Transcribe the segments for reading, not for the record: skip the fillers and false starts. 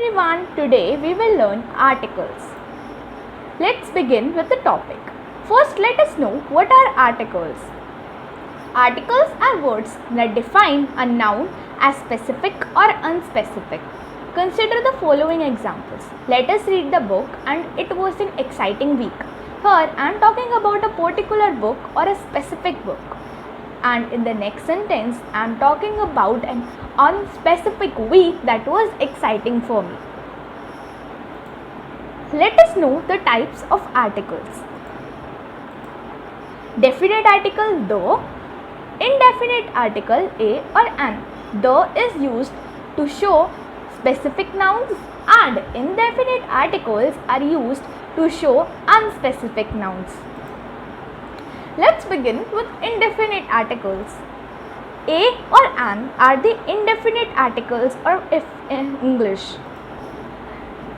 everyone, today we will learn articles. Let's begin with the topic. First, let us know what are articles. Articles are words that define a noun as specific or unspecific. Consider the following examples. Let us read the book, and it was an exciting week. Here I am talking about a particular book or a specific book. And in the next sentence, I am talking about an unspecific week that was exciting for me. Let us know the types of articles. Definite article the, indefinite article a or an. The is used to show specific nouns and indefinite articles are used to show unspecific nouns. Let's begin with indefinite articles. A or an are the indefinite articles, or if in English.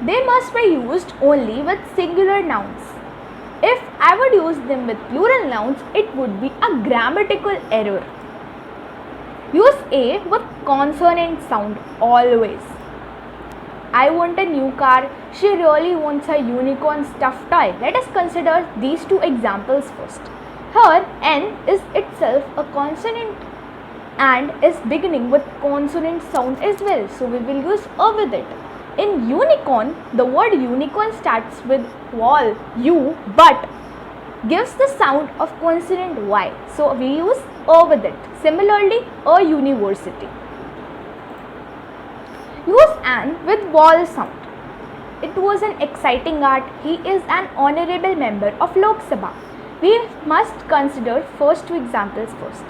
They must be used only with singular nouns. If I would use them with plural nouns, it would be a grammatical error. Use A with consonant sound always. I want a new car. She really wants a unicorn stuffed toy. Let us consider these two examples first. Here, N is itself a consonant and is beginning with consonant sound as well. So, we will use A with it. In unicorn, the word unicorn starts with vowel U but gives the sound of consonant Y. So, we use A with it. Similarly, a university. Use an with vowel sound. It was an exciting art. He is an honorable member of Lok Sabha. We must consider first two examples first.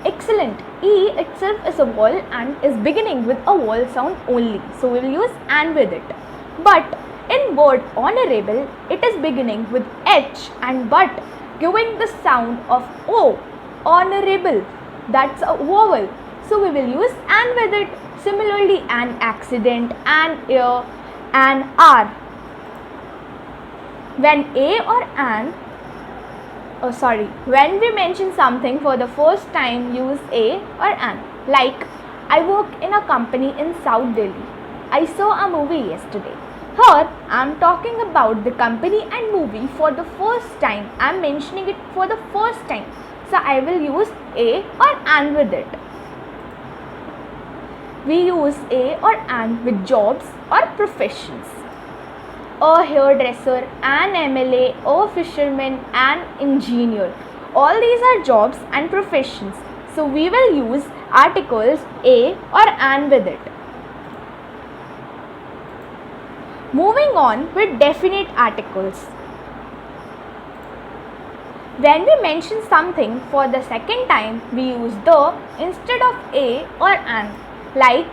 Excellent. E itself is a vowel and is beginning with a vowel sound only. So we will use an with it. But in word honorable, it is beginning with H and but giving the sound of O. Honorable. That's a vowel. So we will use an with it. Similarly, an accident, an ear, an R. When we mention something for the first time, use a or an. Like, I work in a company in South Delhi. I saw a movie yesterday. Here, I am talking about the company and movie for the first time. I am mentioning it for the first time. So, I will use a or an with it. We use a or an with jobs or professions. A hairdresser, an MLA, a fisherman, an engineer. All these are jobs and professions. So we will use articles a or an with it. Moving on with definite articles. When we mention something for the second time, we use the instead of a or an. Like,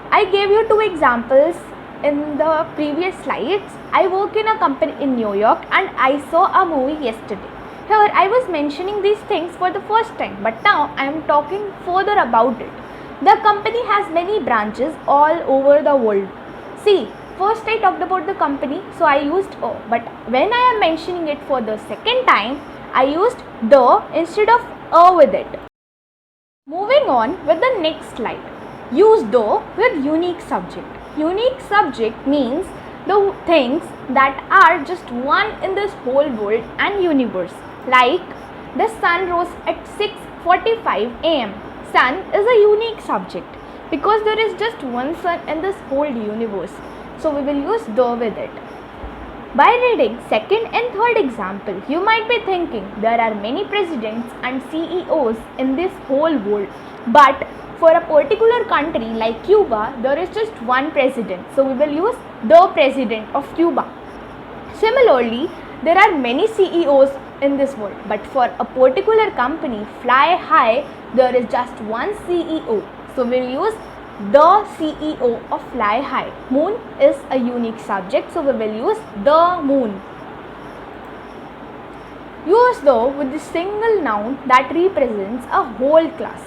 I gave you two examples in the previous slides. I work in a company in New York and I saw a movie yesterday. Here I was mentioning these things for the first time, but now I am talking further about it. The company has many branches all over the world. See, first I talked about the company, so I used a, but when I am mentioning it for the second time, I used the instead of a with it. Moving on with the next slide. Use the with unique subject. Unique subject means the things that are just one in this whole world and universe. Like, the sun rose at 6:45 am. Sun is a unique subject because there is just one sun in this whole universe. So we will use the with it. By reading second and third example, you might be thinking there are many presidents and CEOs in this whole world. But for a particular country like Cuba, there is just one president. So we will use the president of Cuba. Similarly, there are many CEOs in this world. But for a particular company, Fly High, there is just one CEO. So we will use the CEO of Fly High. Moon is a unique subject. So we will use the moon. Use the with the single noun that represents a whole class.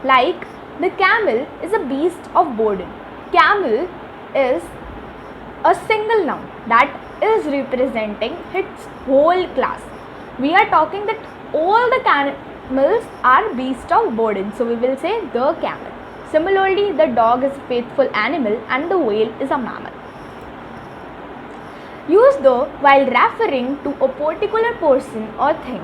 Like, the camel is a beast of burden. Camel is a single noun that is representing its whole class. We are talking that all the camels are beasts of burden. So we will say the camel. Similarly, the dog is a faithful animal and the whale is a mammal. Use the while referring to a particular person or thing.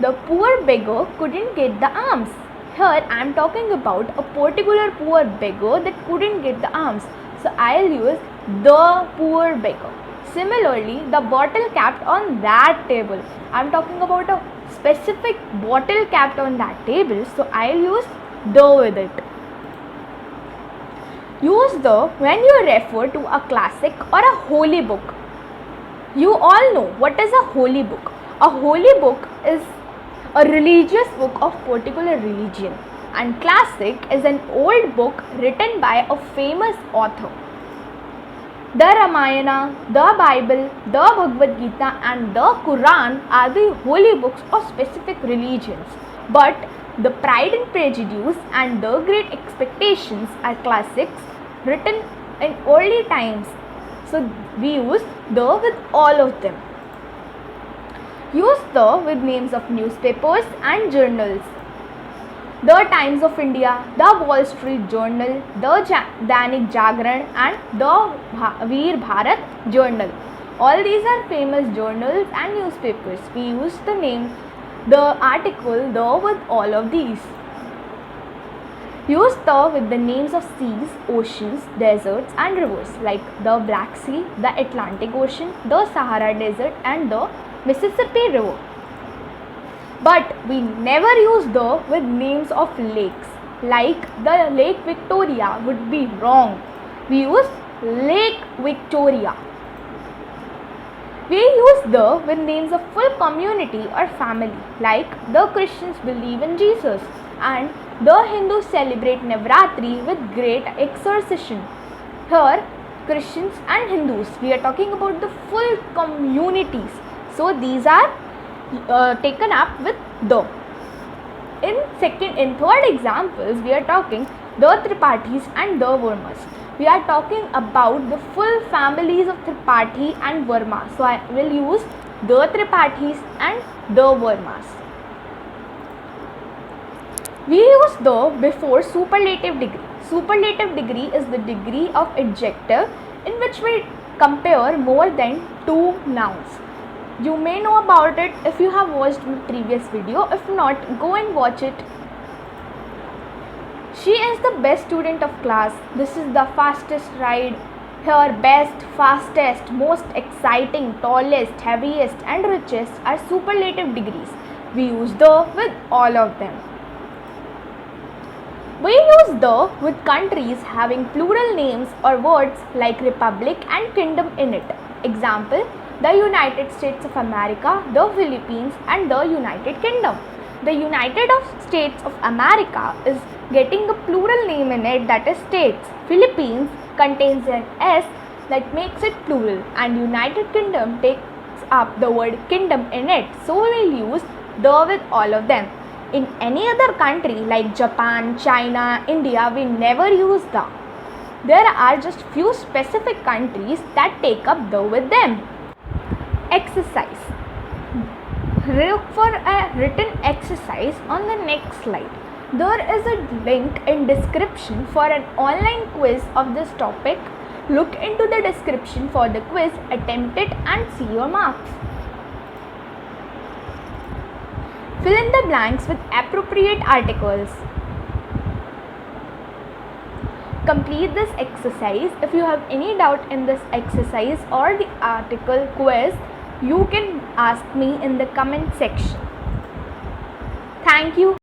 The poor beggar couldn't get the alms. Here I am talking about a particular poor beggar that couldn't get the alms. So I will use the poor beggar. Similarly, the bottle kept on that table. I am talking about a specific bottle kept on that table. So I will use the with it. Use the when you refer to a classic or a holy book. You all know what is a holy book. A holy book is a religious book of particular religion, and classic is an old book written by a famous author. The Ramayana, the Bible, the Bhagavad Gita and the Quran are the holy books of specific religions, but the Pride and Prejudice and the Great Expectations are classics written in early times. So we use the with all of them. Use the with names of newspapers and journals. The Times of India, the Wall Street Journal, the Dainik Jagran and the Veer Bharat Journal. All these are famous journals and newspapers. We use the name, the article, the with all of these. Use the with the names of seas, oceans, deserts and rivers like the Black Sea, the Atlantic Ocean, the Sahara Desert and the Mississippi River. But we never use the with names of lakes, like the Lake Victoria would be wrong. We use Lake Victoria. We use the with names of full community or family, like the Christians believe in Jesus and the Hindus celebrate Navratri with great exorcism. Here, Christians and Hindus, we are talking about the full communities. So these are taken up with the. In third examples, we are talking the Tripathis and the Vermas. We are talking about the full families of Tripathi and Verma. So I will use the Tripathis and the Vermas. We use the before superlative degree. Superlative degree is the degree of adjective in which we compare more than two nouns. You may know about it if you have watched my previous video. If not, go and watch it. She is the best student of class. This is the fastest ride. Here, best, fastest, most exciting, tallest, heaviest and richest are superlative degrees. We use the with all of them. We use the with countries having plural names or words like republic and kingdom in it. Example, the United States of America, the Philippines and the United Kingdom. The United States of America is getting a plural name in it, that is states. Philippines contains an S that makes it plural and United Kingdom takes up the word kingdom in it. So we will use the with all of them. In any other country like Japan, China, India, we never use the. There are just few specific countries that take up the with them. Exercise. Look for a written exercise on the next slide. There is a link in description for an online quiz of this topic. Look into the description for the quiz, attempt it and see your marks. Fill in the blanks with appropriate articles. Complete this exercise. If you have any doubt in this exercise or the article quiz, you can ask me in the comment section. Thank you.